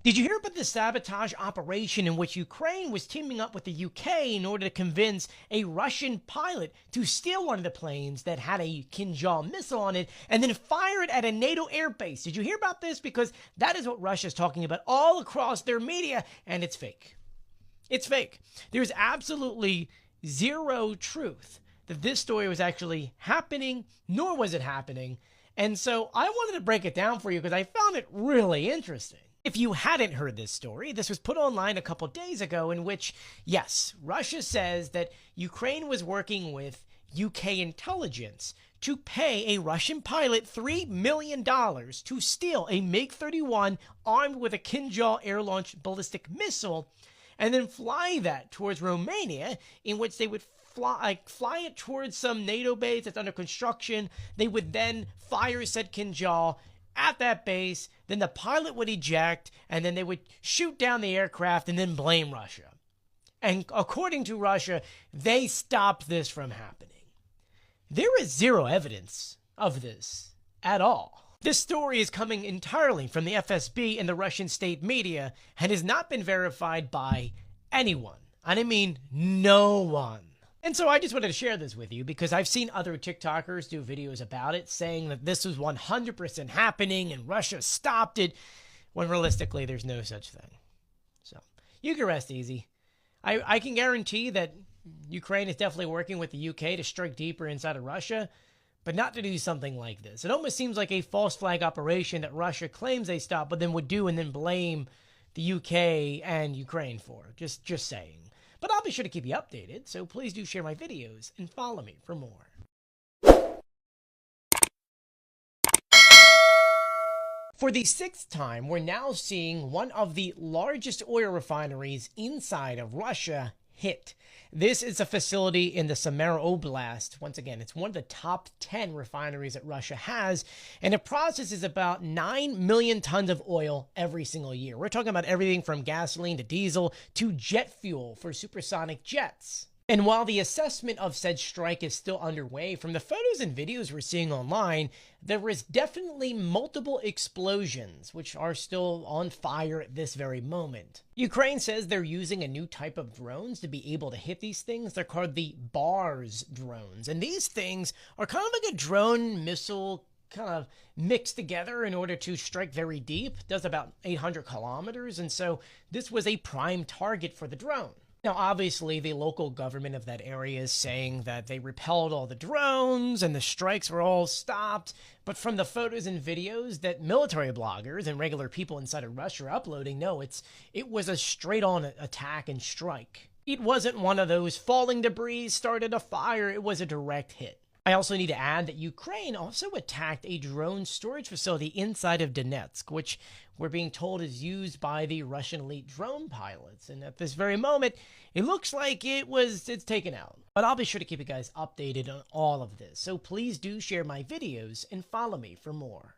Did you hear about the sabotage operation in which Ukraine was teaming up with the UK in order to convince a Russian pilot to steal one of the planes that had a Kinjal missile on it and then fire it at a NATO airbase? Did you hear about this? Because that is what Russia's talking about all across their media, and it's fake. It's fake. There's absolutely zero truth that this story was actually happening, nor was it happening. And so I wanted to break it down for you because I found it really interesting. If you hadn't heard this story, this was put online a couple days ago in which, yes, Russia says that Ukraine was working with UK intelligence to pay a Russian pilot $3 million to steal a MiG-31 armed with a Kinjal air-launched ballistic missile and then fly that towards Romania, in which they would fly it towards some NATO base that's under construction. They would then fire said Kinjal at that base, then the pilot would eject, and then they would shoot down the aircraft and then blame Russia. And according to Russia, they stopped this from happening. There is zero evidence of this at all. This story is coming entirely from the FSB and the Russian state media and has not been verified by anyone. And I mean no one. And so I just wanted to share this with you because I've seen other TikTokers do videos about it saying that this was 100% happening and Russia stopped it, when realistically there's no such thing. So you can rest easy. I can guarantee that Ukraine is definitely working with the UK to strike deeper inside of Russia, but not to do something like this. It almost seems like a false flag operation that Russia claims they stopped, but then would do and then blame the UK and Ukraine for. Just saying. But I'll be sure to keep you updated, so please do share my videos and follow me for more. For the sixth time, we're now seeing one of the largest oil refineries inside of Russia hit. This is a facility in the Samara Oblast. Once again, it's one of the top 10 refineries that Russia has, and it processes about 9 million tons of oil every single year. We're talking about everything from gasoline to diesel to jet fuel for supersonic jets. And while the assessment of said strike is still underway, from the photos and videos we're seeing online, there is definitely multiple explosions, which are still on fire at this very moment. Ukraine says they're using a new type of drones to be able to hit these things. They're called the BARS drones. And these things are kind of like a drone missile kind of mixed together in order to strike very deep. It does about 800 kilometers. And so this was a prime target for the drone. Now, obviously, the local government of that area is saying that they repelled all the drones and the strikes were all stopped. But from the photos and videos that military bloggers and regular people inside of Russia are uploading, no, it was a straight-on attack and strike. It wasn't one of those falling debris started a fire. It was a direct hit. I also need to add that Ukraine also attacked a drone storage facility inside of Donetsk, which we're being told is used by the Russian elite drone pilots. And at this very moment, it looks like it's taken out. But I'll be sure to keep you guys updated on all of this. So please do share my videos and follow me for more.